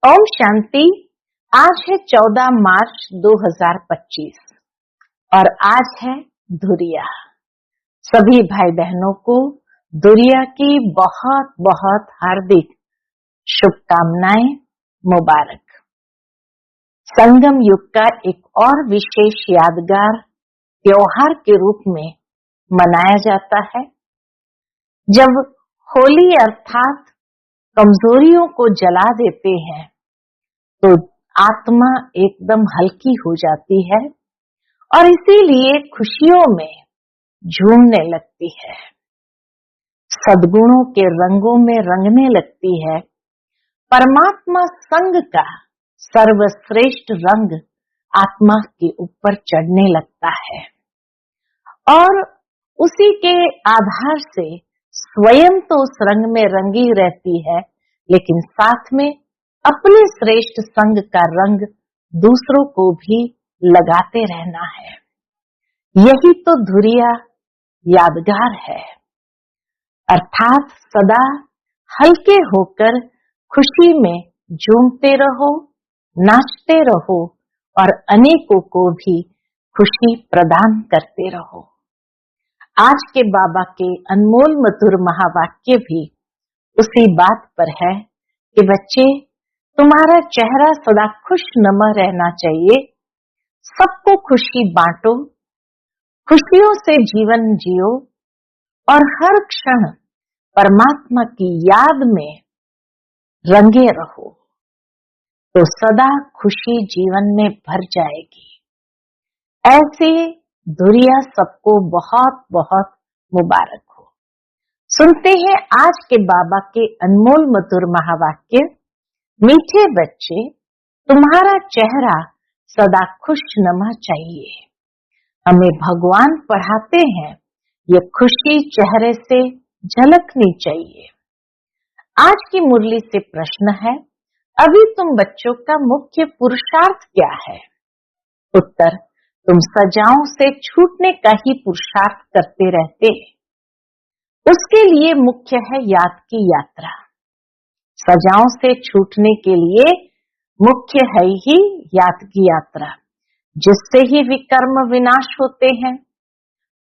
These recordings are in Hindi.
ओम शांति। आज है 14 मार्च 2025 और आज है धुरिया। सभी भाई बहनों को धुरिया की बहुत बहुत हार्दिक शुभकामनाएं, मुबारक। संगम युग का एक और विशेष यादगार त्योहार के रूप में मनाया जाता है। जब होली अर्थात कमजोरियों को जला देते हैं तो आत्मा एकदम हल्की हो जाती है और इसीलिए खुशियों में झूमने लगती है, सद्गुणों के रंगों में रंगने लगती है। परमात्मा संग का सर्वश्रेष्ठ रंग आत्मा के ऊपर चढ़ने लगता है और उसी के आधार से स्वयं तो उस रंग में रंगी रहती है, लेकिन साथ में अपने श्रेष्ठ संग का रंग दूसरों को भी लगाते रहना है। यही तो धुरिया यादगार है, अर्थात सदा हल्के होकर खुशी में झूमते रहो, नाचते रहो और अनेकों को भी खुशी प्रदान करते रहो। आज के बाबा के अनमोल मधुर महावाक्य भी उसी बात पर है कि बच्चे, तुम्हारा चेहरा सदा खुशनुमा रहना चाहिए, सबको खुशी बांटो, खुशियों से जीवन जियो और हर क्षण परमात्मा की याद में रंगे रहो, तो सदा खुशी जीवन में भर जाएगी। ऐसे धुरिया सबको बहुत बहुत मुबारक हो। सुनते हैं आज के बाबा के अनमोल मधुर महावाक्य। मीठे बच्चे, तुम्हारा चेहरा सदा खुशनुमा चाहिए। हमें भगवान पढ़ाते हैं, ये खुशी चेहरे से झलकनी चाहिए। आज की मुरली से प्रश्न है, अभी तुम बच्चों का मुख्य पुरुषार्थ क्या है? उत्तर, तुम सजाओं से छूटने का ही पुरुषार्थ करते रहते। उसके लिए मुख्य है याद की यात्रा। सजाओं से छूटने के लिए मुख्य है ही याद की यात्रा, जिससे ही विकर्म विनाश होते हैं।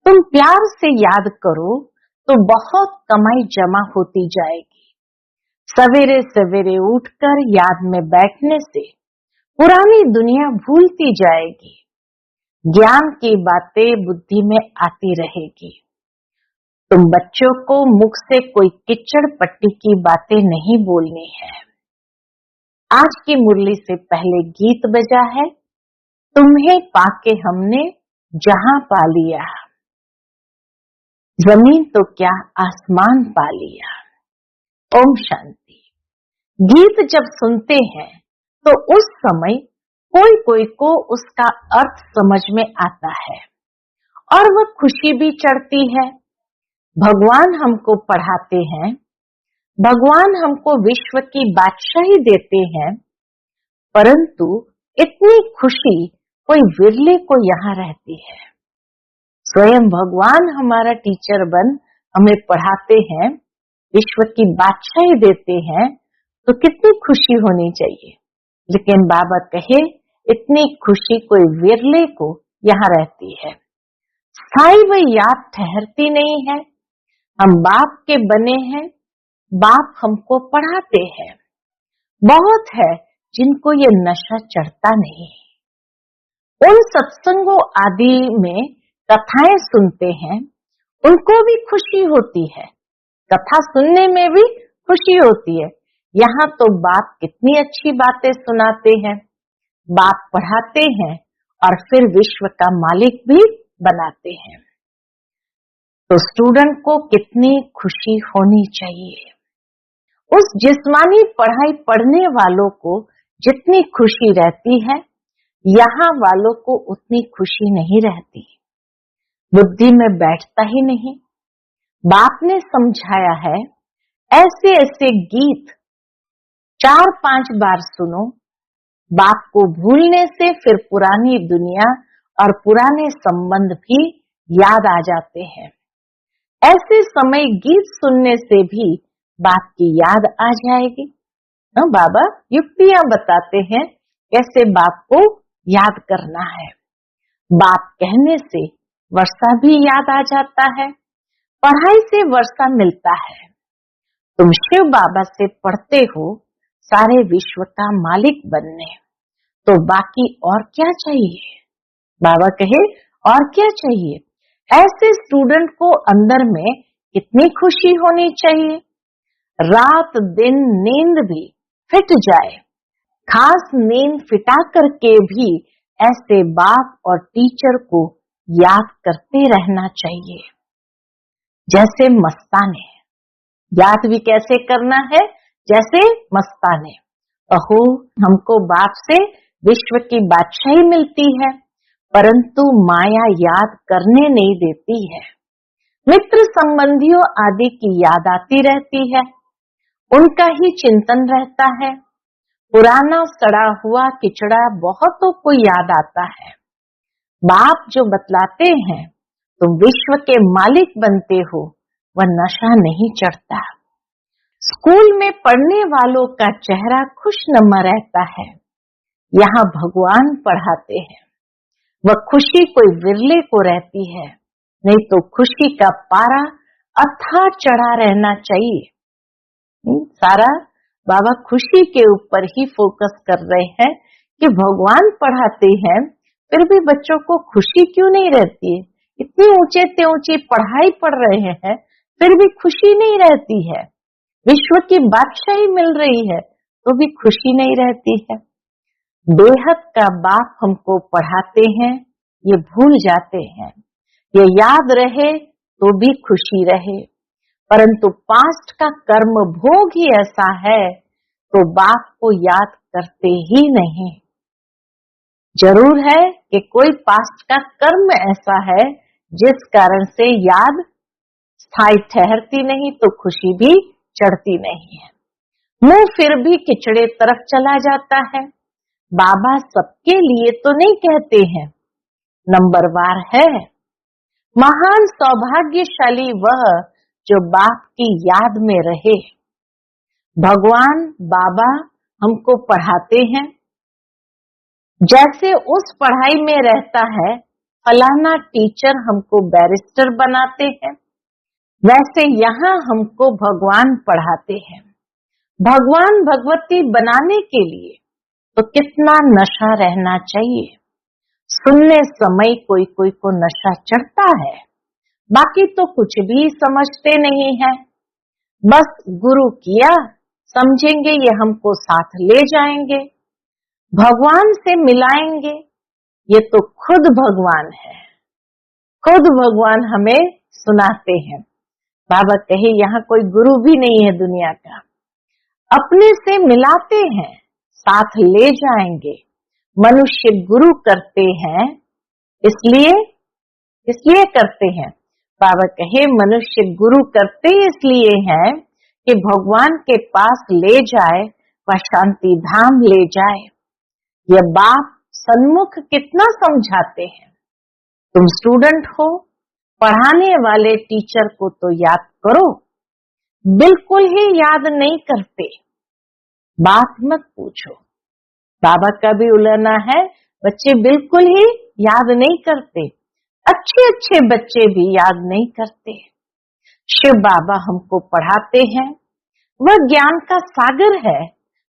तुम प्यार से याद करो तो बहुत कमाई जमा होती जाएगी। सवेरे सवेरे उठकर याद में बैठने से पुरानी दुनिया भूलती जाएगी, ज्ञान की बातें बुद्धि में आती रहेगी। तुम बच्चों को मुख से कोई किचड़ पट्टी की बातें नहीं बोलनी है। आज की मुरली से पहले गीत बजा है, तुम्हें पाके हमने जहां पा लिया, जमीन तो क्या आसमान पा लिया। ओम शांति। गीत जब सुनते हैं तो उस समय कोई कोई को उसका अर्थ समझ में आता है और वह खुशी भी चढ़ती है। भगवान हमको पढ़ाते हैं, भगवान हमको विश्व की बादशाही देते हैं, परंतु इतनी खुशी कोई विरले को यहाँ रहती है। स्वयं भगवान हमारा टीचर बन हमें पढ़ाते हैं, विश्व की बादशाही देते हैं, तो कितनी खुशी होनी चाहिए। लेकिन बाबा कहे, इतनी खुशी कोई विरले को यहाँ रहती है। स्थायी वह याद ठहरती नहीं है। हम बाप के बने हैं, बाप हमको पढ़ाते हैं। बहुत है जिनको ये नशा चढ़ता नहीं। उन सत्संगों आदि में कथाएं सुनते हैं, उनको भी खुशी होती है, कथा सुनने में भी खुशी होती है। यहाँ तो बाप कितनी अच्छी बातें सुनाते हैं, बाप पढ़ाते हैं और फिर विश्व का मालिक भी बनाते हैं। तो स्टूडेंट को कितनी खुशी होनी चाहिए। उस जिस्मानी पढ़ाई पढ़ने वालों को जितनी खुशी रहती है, यहाँ वालों को उतनी खुशी नहीं रहती, बुद्धि में बैठता ही नहीं। बाप ने समझाया है, ऐसे ऐसे गीत 4-5 बार सुनो, बाप को भूलने से फिर पुरानी दुनिया और पुराने संबंध भी याद आ जाते हैं। ऐसे समय गीत सुनने से भी बाप की याद आ जाएगी। बाबा युक्तियां बताते हैं कैसे बाप को याद करना है। बात कहने से वर्षा भी याद आ जाता है, पढ़ाई से वर्षा मिलता है। तुम शिव बाबा से पढ़ते हो सारे विश्व का मालिक बनने, तो बाकी और क्या चाहिए? बाबा कहे और क्या चाहिए? ऐसे स्टूडेंट को अंदर में कितनी खुशी होनी चाहिए, रात दिन नींद भी फिट जाए, खास नींद फिटा करके भी ऐसे बाप और टीचर को याद करते रहना चाहिए। जैसे मस्ताने, याद भी कैसे करना है? जैसे मस्ताने। अहो, हमको बाप से विश्व की बादशाही मिलती है, परंतु माया याद करने नहीं देती है। मित्र संबंधियों आदि की याद आती रहती है, उनका ही चिंतन रहता है। पुराना सड़ा हुआ किचड़ा बहुतों को याद आता है। बाप जो बतलाते हैं तुम विश्व के मालिक बनते हो, वह नशा नहीं चढ़ता। स्कूल में पढ़ने वालों का चेहरा खुशनुमा रहता है। यहाँ भगवान पढ़ाते हैं, वह खुशी कोई विरले को रहती है, नहीं तो खुशी का पारा अथाह चढ़ा रहना चाहिए। सारा बाबा खुशी के ऊपर ही फोकस कर रहे हैं कि भगवान पढ़ाते हैं, फिर भी बच्चों को खुशी क्यों नहीं रहती है? इतनी ऊंचे से ऊंची पढ़ाई पढ़ रहे हैं, फिर भी खुशी नहीं रहती है। विश्व की बादशाही मिल रही है, तो भी खुशी नहीं रहती है। बेहद का बाप हमको पढ़ाते हैं, ये भूल जाते हैं। ये याद रहे तो भी खुशी रहे, परंतु पास्ट का कर्म भोग ही ऐसा है तो बाप को याद करते ही नहीं। जरूर है कि कोई पास्ट का कर्म ऐसा है जिस कारण से याद स्थायी ठहरती नहीं, तो खुशी भी चढ़ती नहीं है। मुंह फिर भी किचड़े तरफ चला जाता है। बाबा सबके लिए तो नहीं कहते हैं, नंबरवार है। महान सौभाग्यशाली वह जो बाप की याद में रहे। भगवान बाबा हमको पढ़ाते हैं, जैसे उस पढ़ाई में रहता है फलाना टीचर हमको बैरिस्टर बनाते हैं, वैसे यहाँ हमको भगवान पढ़ाते हैं। भगवान भगवती बनाने के लिए तो कितना नशा रहना चाहिए। सुनने समय कोई कोई को नशा चढ़ता है, बाकी तो कुछ भी समझते नहीं है। बस गुरु किया समझेंगे, ये हमको साथ ले जाएंगे, भगवान से मिलाएंगे। ये तो खुद भगवान है, खुद भगवान हमें सुनाते हैं। बाबा कहे यहाँ कोई गुरु भी नहीं है दुनिया का, अपने से मिलाते हैं, साथ ले जाएंगे। मनुष्य गुरु करते हैं, इसलिए करते हैं। बाबा कहे मनुष्य गुरु करते इसलिए हैं कि भगवान के पास ले जाए, वह शांति धाम ले जाए। यह बाप सन्मुख कितना समझाते हैं। तुम स्टूडेंट हो, पढ़ाने वाले टीचर को तो याद करो। बिल्कुल ही याद नहीं करते, बात मत पूछो। बाबा का भी उलना है, बच्चे बिल्कुल ही याद नहीं करते, अच्छे अच्छे बच्चे भी याद नहीं करते। शिव बाबा हमको पढ़ाते हैं, वह ज्ञान का सागर है,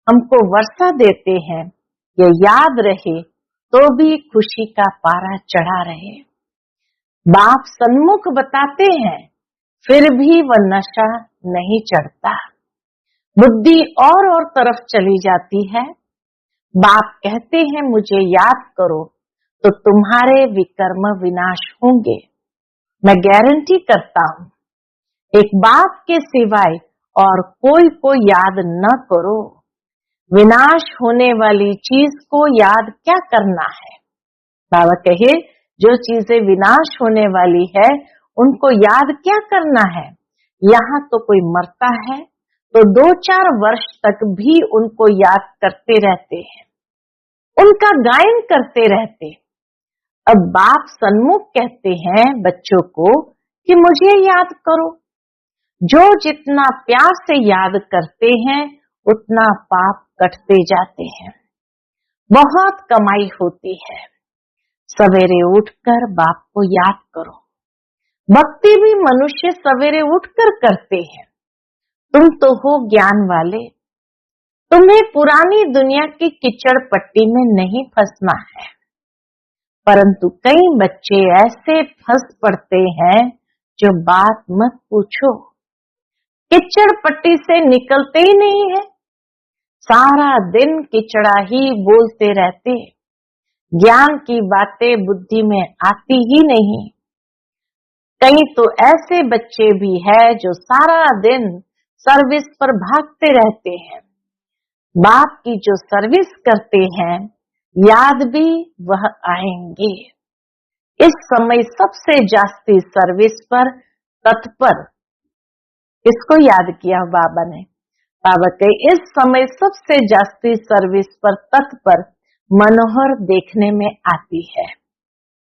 हमको वर्षा देते हैं। ये याद रहे तो भी खुशी का पारा चढ़ा रहे। बाप सन्मुख बताते हैं, फिर भी वह नशा नहीं चढ़ता, बुद्धि और तरफ चली जाती है। बाप कहते हैं मुझे याद करो तो तुम्हारे विकर्म विनाश होंगे। मैं गारंटी करता हूं, एक बाप के सिवाय और कोई को याद न करो। विनाश होने वाली चीज को याद क्या करना है? बाबा कहे जो चीजें विनाश होने वाली है उनको याद क्या करना है? यहाँ तो कोई मरता है तो 2-4 वर्ष तक भी उनको याद करते रहते हैं, उनका गायन करते रहते। अब बाप सन्मुख कहते हैं बच्चों को कि मुझे याद करो। जो जितना प्यार से याद करते हैं उतना पाप कटते जाते हैं। बहुत कमाई होती है। सवेरे उठकर बाप को याद करो। भक्ति भी मनुष्य सवेरे उठकर करते हैं। तुम तो हो ज्ञान वाले, तुम्हें पुरानी दुनिया की कीचड़ पट्टी में नहीं फंसना है। परंतु कई बच्चे ऐसे फंस पड़ते हैं जो बात मत पूछो, कीचड़ पट्टी से निकलते ही नहीं है। सारा दिन कीचड़ा ही बोलते रहते, ज्ञान की बातें बुद्धि में आती ही नहीं। कई तो ऐसे बच्चे भी हैं जो सारा दिन सर्विस पर भागते रहते हैं। बाप की जो सर्विस करते हैं, याद भी वह आएंगे। इस समय सबसे जास्ती सर्विस पर तत्पर किसको याद किया बाबा ने? बाबा के इस समय सबसे जास्ती सर्विस पर तत्पर मनोहर देखने में आती है।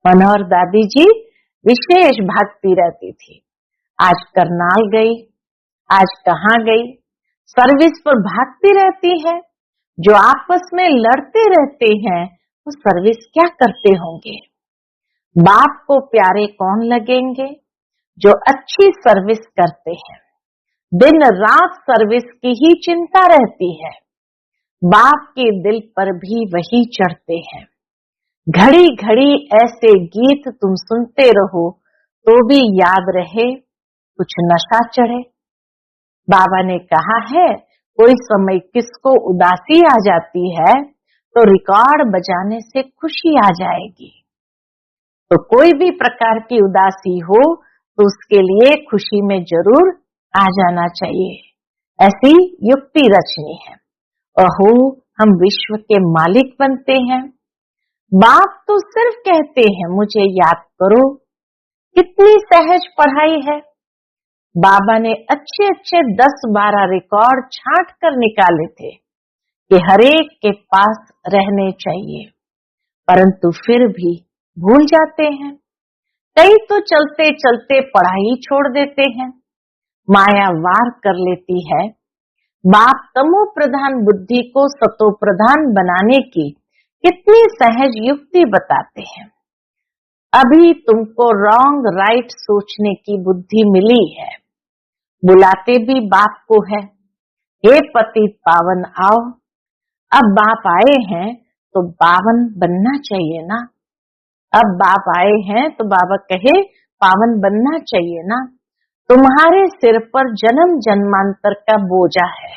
मनोहर दादी जी विशेष भागती रहती थी। आज करनाल गई, आज कहाँ गई, सर्विस पर भागती रहती है। जो आपस में लड़ते रहते हैं वो सर्विस क्या करते होंगे? बाप को प्यारे कौन लगेंगे? जो अच्छी सर्विस करते हैं। दिन रात सर्विस की ही चिंता रहती है। बाप के दिल पर भी वही चढ़ते हैं। घड़ी घड़ी ऐसे गीत तुम सुनते रहो तो भी याद रहे, कुछ नशा चढ़े। बाबा ने कहा है, कोई समय किसको उदासी आ जाती है तो रिकॉर्ड बजाने से खुशी आ जाएगी। तो कोई भी प्रकार की उदासी हो तो उसके लिए खुशी में जरूर आ जाना चाहिए। ऐसी युक्ति रचनी है। अहो, हम विश्व के मालिक बनते हैं। बाप तो सिर्फ कहते हैं मुझे याद करो। कितनी सहज पढ़ाई है। बाबा ने अच्छे अच्छे 10-12 रिकॉर्ड छांट कर निकाले थे कि हरेक के पास रहने चाहिए, परंतु फिर भी भूल जाते हैं। कई तो चलते चलते पढ़ाई छोड़ देते हैं। माया वार कर लेती है। बाप तमो प्रधान बुद्धि को सतो प्रधान बनाने की कितनी सहज युक्ति बताते हैं। अभी तुमको रॉन्ग राइट सोचने की बुद्धि मिली है। बुलाते भी बाप को है, हे पतित पावन आओ। अब बाप आए हैं तो पावन बनना चाहिए ना। अब बाप आए हैं तो बाबा कहे पावन बनना चाहिए ना। तुम्हारे सिर पर जन्म जन्मांतर का बोझा है।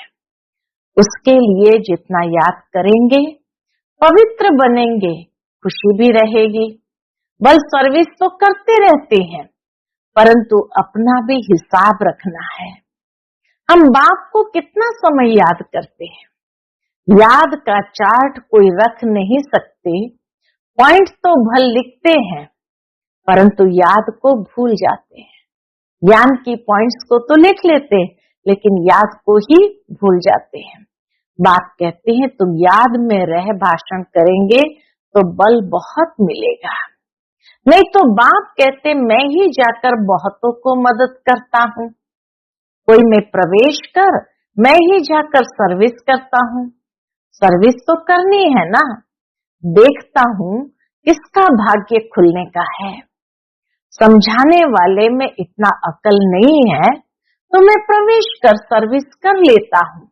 उसके लिए जितना याद करेंगे पवित्र बनेंगे, खुशी भी रहेगी। बस सर्विस तो करते रहते हैं, परंतु अपना भी हिसाब रखना है। हम बाप को कितना समय याद करते हैं? याद का चार्ट कोई रख नहीं सकते। पॉइंट तो भल लिखते हैं, परंतु याद को भूल जाते हैं। ज्ञान की पॉइंट्स को तो लिख लेते, लेकिन याद को ही भूल जाते हैं। बाप कहते हैं तुम याद में रह भाषण करेंगे तो बल बहुत मिलेगा। नहीं तो बाप कहते मैं ही जाकर बहुतों को मदद करता हूँ। कोई में प्रवेश कर, मैं ही जाकर सर्विस करता हूँ। सर्विस तो करनी है ना। देखता हूँ किसका भाग्य खुलने का है। समझाने वाले में इतना अकल नहीं है तो मैं प्रवेश कर सर्विस कर लेता हूँ।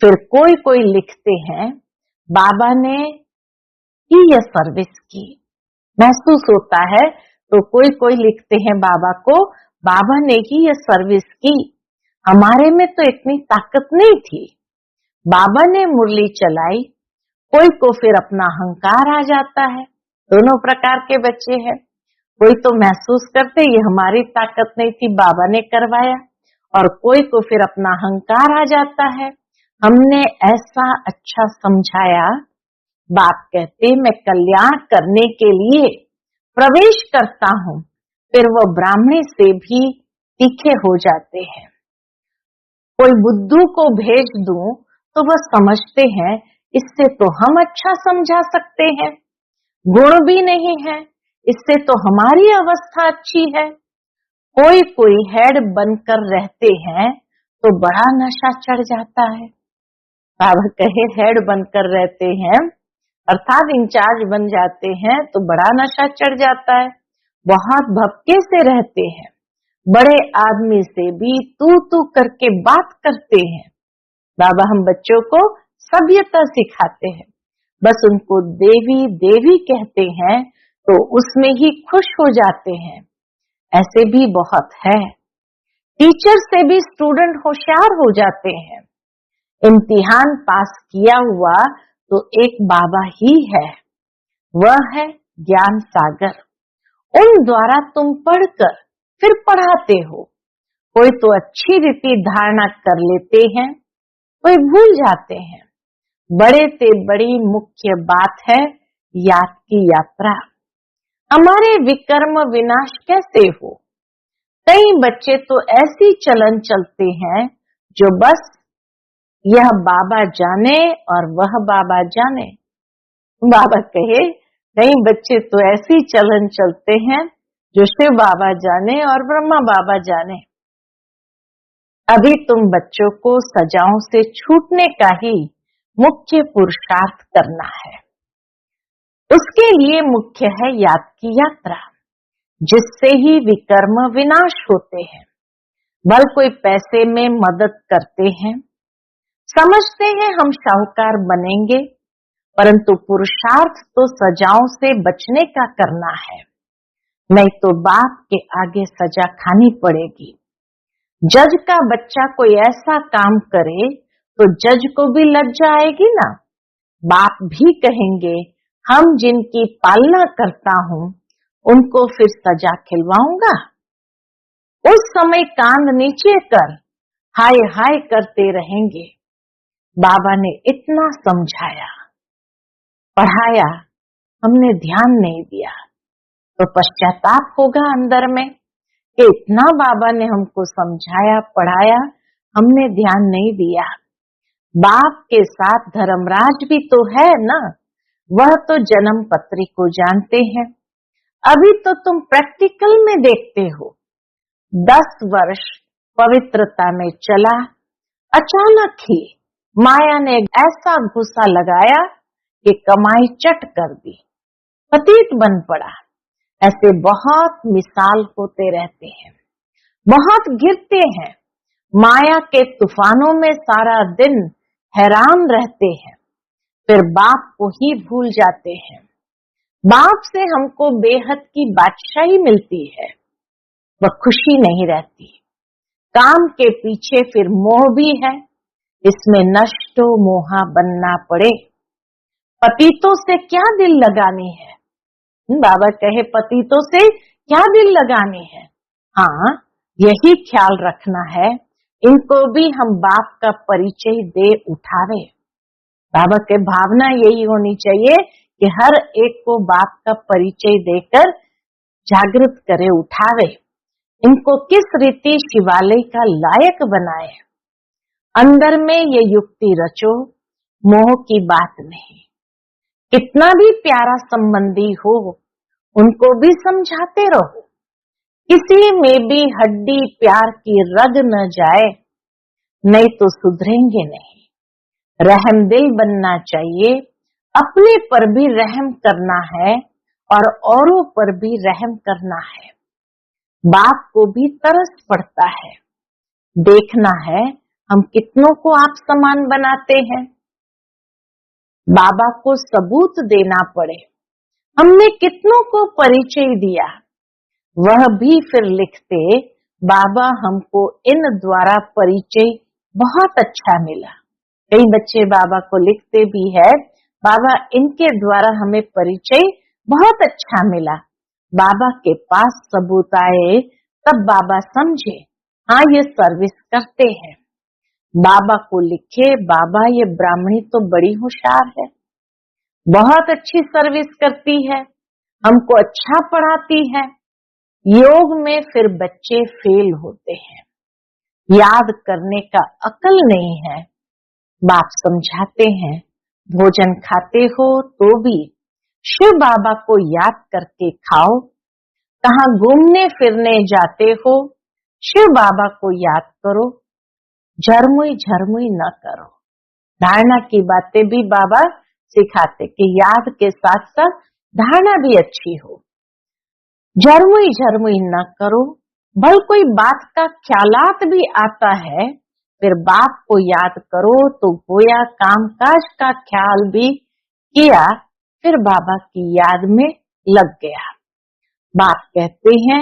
फिर कोई कोई लिखते हैं बाबा ने ही यह सर्विस की, महसूस होता है तो कोई कोई लिखते हैं बाबा को, बाबा ने ही यह सर्विस की, हमारे में तो इतनी ताकत नहीं थी। बाबा ने मुरली चलाई। कोई को फिर अपना अहंकार आ जाता है। दोनों प्रकार के बच्चे हैं। कोई तो महसूस करते ये हमारी ताकत नहीं थी, बाबा ने करवाया, और कोई को फिर अपना अहंकार आ जाता है, हमने ऐसा अच्छा समझाया। बाप कहते मैं कल्याण करने के लिए प्रवेश करता हूँ, फिर वो ब्राह्मणी से भी तीखे हो जाते हैं। कोई बुद्धू को भेज दूं तो वह समझते हैं इससे तो हम अच्छा समझा सकते हैं, गुण भी नहीं है, इससे तो हमारी अवस्था अच्छी है। कोई कोई हेड बनकर रहते हैं तो बड़ा नशा चढ़ जाता है। बाबा कहे हेड बनकर रहते हैं अर्थात इंचार्ज बन जाते हैं तो बड़ा नशा चढ़ जाता है, बहुत भपके से रहते हैं, बड़े आदमी से भी तू तू करके बात करते हैं। बाबा हम बच्चों को सभ्यता सिखाते हैं, बस उनको देवी देवी कहते हैं तो उसमें ही खुश हो जाते हैं। ऐसे भी बहुत है। टीचर से भी स्टूडेंट होशियार हो जाते हैं। इम्तिहान पास किया हुआ तो एक बाबा ही है, वह है ज्ञान सागर। उन द्वारा तुम पढ़कर फिर पढ़ाते हो। कोई तो अच्छी रीति धारणा कर लेते हैं, कोई भूल जाते हैं। बड़े से बड़ी मुख्य बात है याद की यात्रा। हमारे विकर्म विनाश कैसे हो? कई बच्चे तो ऐसी चलन चलते हैं जो बस यह बाबा जाने और वह बाबा जाने। बाबा कहे कई बच्चे तो ऐसी चलन चलते हैं जो शिव बाबा जाने और ब्रह्मा बाबा जाने। अभी तुम बच्चों को सजाओं से छूटने का ही मुख्य पुरुषार्थ करना है। उसके लिए मुख्य है याद की यात्रा, जिससे ही विकर्म विनाश होते हैं। भल कोई पैसे में मदद करते हैं, समझते हैं हम शाहूकार बनेंगे, परंतु पुरुषार्थ तो सजाओं से बचने का करना है, नहीं तो बाप के आगे सजा खानी पड़ेगी। जज का बच्चा कोई ऐसा काम करे तो जज को भी लज्जा आएगी ना। बाप भी कहेंगे हम जिनकी पालना करता हूं उनको फिर सजा खिलवाऊंगा। उस समय कांध नीचे कर हाय हाय करते रहेंगे। बाबा ने इतना समझाया पढ़ाया, हमने ध्यान नहीं दिया तो पश्चाताप होगा अंदर में कि इतना बाबा ने हमको समझाया पढ़ाया, हमने ध्यान नहीं दिया। बाप के साथ धर्मराज भी तो है ना, वह तो जन्म पत्री को जानते हैं। अभी तो तुम प्रैक्टिकल में देखते हो। 10 वर्ष पवित्रता में चला, अचानक ही माया ने ऐसा गुस्सा लगाया कि कमाई चट कर दी, पतित बन पड़ा। ऐसे बहुत मिसाल होते रहते हैं, बहुत गिरते हैं, माया के तूफानों में सारा दिन हैरान रहते हैं, फिर बाप को ही भूल जाते हैं। बाप से हमको बेहद की बादशाही मिलती है, वह खुशी नहीं रहती। काम के पीछे फिर मोह भी है, इसमें नष्टो मोहा बनना पड़े। पतितों से क्या दिल लगानी है? बाबा कहे पतितों से क्या दिल लगानी है? हाँ, यही ख्याल रखना है, इनको भी हम बाप का परिचय दे उठावे। बाबा के भावना यही होनी चाहिए कि हर एक को बाप का परिचय देकर जागृत करे, उठावे। इनको किस रीति शिवालय का लायक बनाए। अंदर में ये युक्ति रचो, मोह की बात नहीं। कितना भी प्यारा संबंधी हो उनको भी समझाते रहो, किसी में भी हड्डी प्यार की रग न जाए, नहीं तो सुधरेंगे नहीं। रहम दिल बनना चाहिए, अपने पर भी रहम करना है और औरों पर भी रहम करना है। बाप को भी तरस पड़ता है, देखना है हम कितनों को आप समान बनाते हैं। बाबा को सबूत देना पड़े, हमने कितनों को परिचय दिया, वह भी फिर लिखते बाबा हमको इन द्वारा परिचय बहुत अच्छा मिला। कई बच्चे बाबा को लिखते भी है, बाबा इनके द्वारा हमें परिचय बहुत अच्छा मिला। बाबा के पास सबूत आए तब बाबा समझे हाँ ये सर्विस करते हैं। बाबा को लिखे बाबा ये ब्राह्मणी तो बड़ी होशियार है, बहुत अच्छी सर्विस करती है, हमको अच्छा पढ़ाती है। योग में फिर बच्चे फेल होते हैं, याद करने का अकल नहीं है। बाप समझाते हैं भोजन खाते हो तो भी शिव बाबा को याद करके खाओ। कहाँ घूमने फिरने जाते हो शिव बाबा को याद करो, झरमुई झरमुई न करो। धारणा की बातें भी बाबा सिखाते कि याद के साथ साथ धारणा भी अच्छी हो। झरमुई झरमुई न करो, भल कोई बात का ख्यालात भी आता है, फिर बाप को याद करो तो गोया कामकाज का ख्याल भी किया, फिर बाबा की याद में लग गया। बाप कहते हैं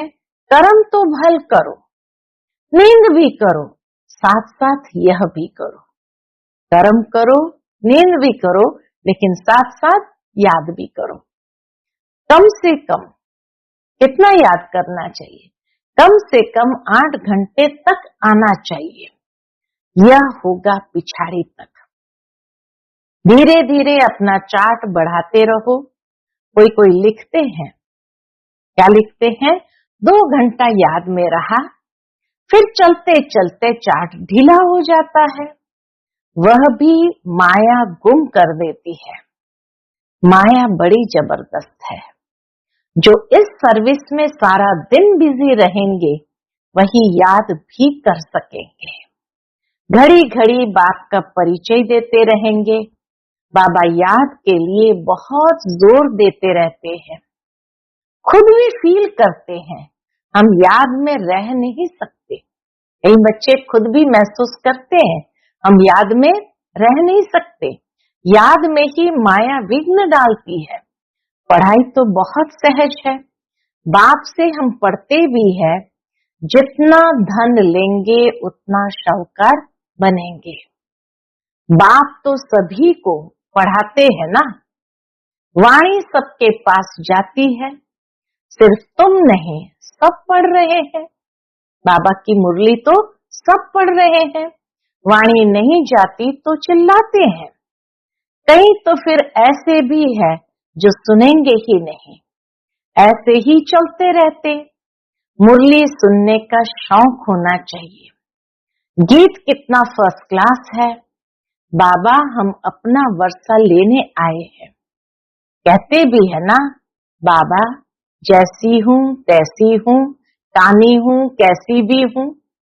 कर्म तो भल करो, नींद भी करो, साथ साथ यह भी करो। कर्म करो, नींद भी करो, लेकिन साथ साथ याद भी करो। कम से कम कितना याद करना चाहिए? कम से कम 8 घंटे तक आना चाहिए। यह होगा पिछाड़ी तक। धीरे धीरे अपना चार्ट बढ़ाते रहो। कोई कोई लिखते हैं, क्या लिखते हैं? 2 घंटा याद में रहा, फिर चलते चलते चार्ट ढीला हो जाता है। वह भी माया गुम कर देती है। माया बड़ी जबरदस्त है। जो इस सर्विस में सारा दिन बिजी रहेंगे, वही याद भी कर सकेंगे। घड़ी घड़ी बाप का परिचय देते रहेंगे। बाबा याद के लिए बहुत जोर देते रहते हैं। खुद भी फील करते हैं हम याद में रह नहीं सकते। कई बच्चे खुद भी महसूस करते हैं हम याद में रह नहीं सकते। याद में ही माया विघ्न डालती है। पढ़ाई तो बहुत सहज है, बाप से हम पढ़ते भी है, जितना धन लेंगे उतना शाहूकार बनेंगे। बाप तो सभी को पढ़ाते हैं ना। वाणी सबके पास जाती है, सिर्फ तुम नहीं, सब पढ़ रहे हैं। बाबा की मुरली तो सब पढ़ रहे हैं। वाणी नहीं जाती तो चिल्लाते हैं। कई तो फिर ऐसे भी है जो सुनेंगे ही नहीं, ऐसे ही चलते रहते। मुरली सुनने का शौक होना चाहिए। गीत कितना फर्स्ट क्लास है। बाबा हम अपना वर्षा लेने आए हैं। कहते भी है ना, बाबा जैसी हूँ तैसी हूँ, कानी हूँ कैसी भी हूँ,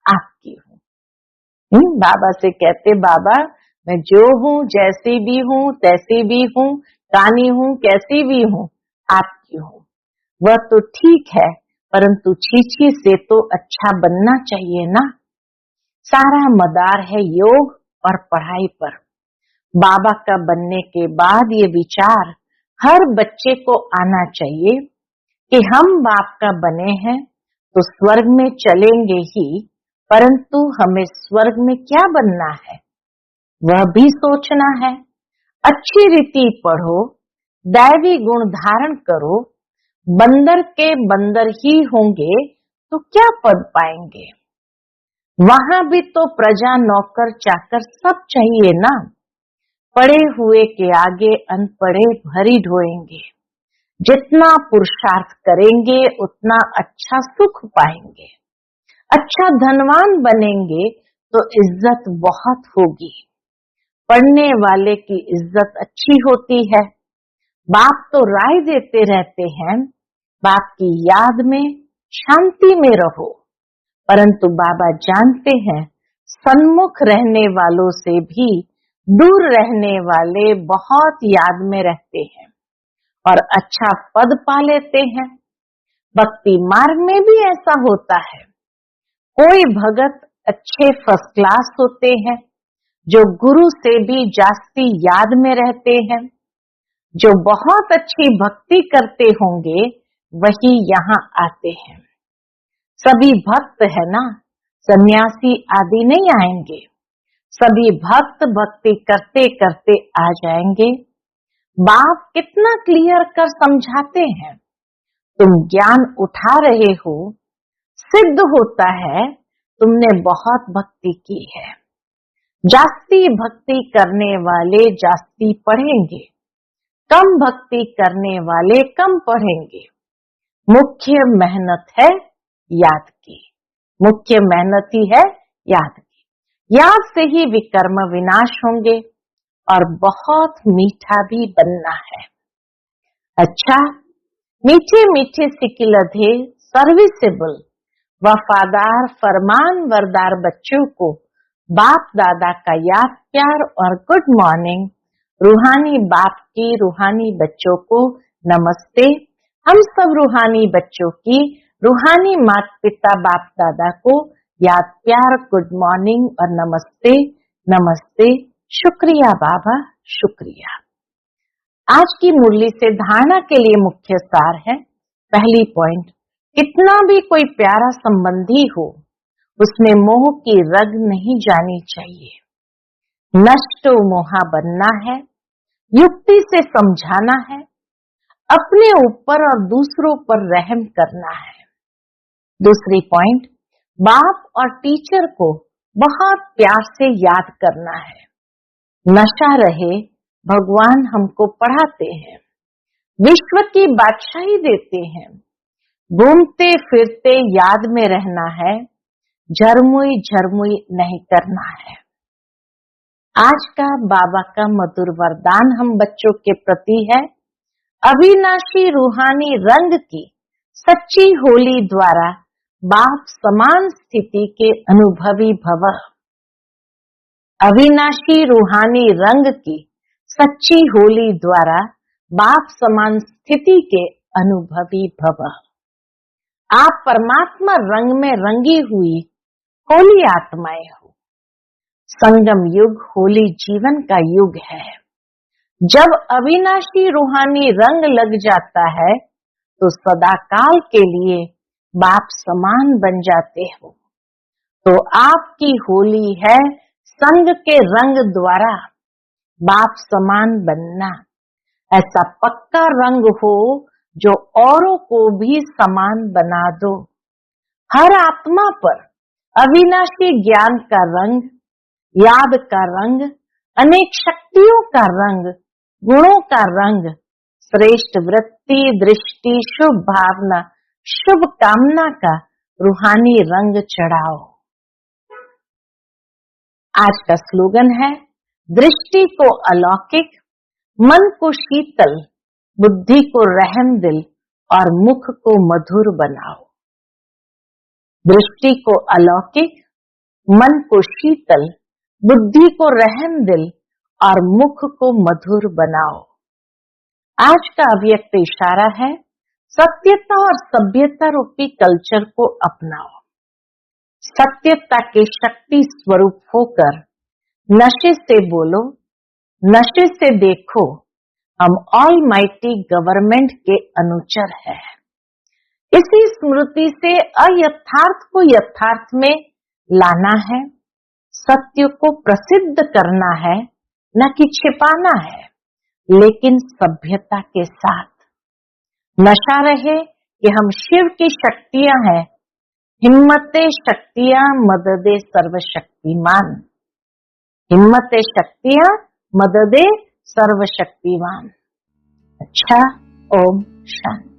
आपकी हूँ। बाबा से कहते बाबा मैं जो हूँ जैसी भी हूँ तैसी भी हूँ, कानी हूँ कैसी भी हूँ, आपकी हूँ। वह तो ठीक है, परंतु छीछी से तो अच्छा बनना चाहिए ना। सारा मदार है योग और पढ़ाई पर। बाबा का बनने के बाद ये विचार हर बच्चे को आना चाहिए कि हम बाप का बने हैं तो स्वर्ग में चलेंगे ही, परंतु हमें स्वर्ग में क्या बनना है वह भी सोचना है। अच्छी रीति पढ़ो, दैवी गुण धारण करो। बंदर के बंदर ही होंगे तो क्या पद पाएंगे? वहां भी तो प्रजा नौकर चाकर सब चाहिए ना। पढ़े हुए के आगे अनपढ़े भरी ढोएंगे। जितना पुरुषार्थ करेंगे उतना अच्छा सुख पाएंगे। अच्छा धनवान बनेंगे तो इज्जत बहुत होगी। पढ़ने वाले की इज्जत अच्छी होती है। बाप तो राय देते रहते हैं, बाप की याद में शांति में रहो। परंतु बाबा जानते हैं सन्मुख रहने वालों से भी दूर रहने वाले बहुत याद में रहते हैं और अच्छा पद पा लेते हैं। भक्ति मार्ग में भी ऐसा होता है। कोई भगत अच्छे फर्स्ट क्लास होते हैं जो गुरु से भी जास्ती याद में रहते हैं। जो बहुत अच्छी भक्ति करते होंगे वही यहाँ आते हैं। सभी भक्त है ना, सन्यासी आदि नहीं आएंगे। सभी भक्त भक्ति करते करते आ जाएंगे। बाप कितना क्लियर कर समझाते हैं। तुम ज्ञान उठा रहे हो, सिद्ध होता है तुमने बहुत भक्ति की है। जास्ती भक्ति करने वाले जास्ती पढ़ेंगे, कम भक्ति करने वाले कम पढ़ेंगे। मुख्य मेहनत है याद की। मुख्य मेहनत ही है याद की। याद से ही विकर्म विनाश होंगे और बहुत मीठा भी बनना है। अच्छा, मीठे मीठे सिकिलधे सर्विसेबल वफादार फरमान वरदार बच्चों को बाप दादा का याद प्यार और गुड मॉर्निंग। रूहानी बाप की रूहानी बच्चों को नमस्ते। हम सब रूहानी बच्चों की रूहानी माता पिता बाप दादा को याद प्यार गुड मॉर्निंग और नमस्ते नमस्ते। शुक्रिया बाबा, शुक्रिया। आज की मुरली से धारणा के लिए मुख्य सार है। पहली पॉइंट, कितना भी कोई प्यारा संबंधी हो उसमें मोह की रग नहीं जानी चाहिए। नष्टो मोहा बनना है, युक्ति से समझाना है, अपने ऊपर और दूसरों पर रहम करना है। दूसरी पॉइंट, बाप और टीचर को बहुत प्यार से याद करना है। नशा रहे, भगवान हमको पढ़ाते हैं, विश्व की बादशाही देते हैं। घूमते फिरते याद में रहना है, झरमुई झरमुई नहीं करना है। आज का बाबा का मधुर वरदान हम बच्चों के प्रति है, अविनाशी रूहानी रंग की सच्ची होली द्वारा बाप समान स्थिति के अनुभवी भव। अविनाशी रूहानी रंग की सच्ची होली द्वारा बाप समान स्थिति के अनुभवी भव। आप परमात्मा रंग में रंगी हुई होली आत्माएं हो। संगम युग होली जीवन का युग है। जब अविनाशी रूहानी रंग लग जाता है तो सदाकाल के लिए बाप समान बन जाते हो। तो आपकी होली है संग के रंग द्वारा बाप समान बनना। ऐसा पक्का रंग हो जो औरों को भी समान बना दो। हर आत्मा पर अविनाशी ज्ञान का रंग, याद का रंग, अनेक शक्तियों का रंग, गुणों का रंग, श्रेष्ठ वृत्ति, दृष्टि, शुभ भावना, शुभ कामना का रूहानी रंग चढ़ाओ। आज का स्लोगन है, दृष्टि को अलौकिक, मन को शीतल, बुद्धि को रहम दिल और मुख को मधुर बनाओ। दृष्टि को अलौकिक, मन को शीतल, बुद्धि को रहम दिल और मुख को मधुर बनाओ। आज का अव्यक्त इशारा है, सत्यता और सभ्यता रूपी कल्चर को अपनाओ। सत्यता के शक्ति स्वरूप होकर नशे से बोलो, नशे से देखो, हम ऑल माइटी गवर्नमेंट के अनुचर हैं। इसी स्मृति से अयथार्थ को यथार्थ में लाना है, सत्य को प्रसिद्ध करना है, न कि छिपाना है, लेकिन सभ्यता के साथ। नशा रहे कि हम शिव की शक्तियां हैं, हिम्मते शक्तियां मददे सर्वशक्तिमान। हिम्मते शक्तियां मददे सर्वशक्तिमान। अच्छा, ओम शांति।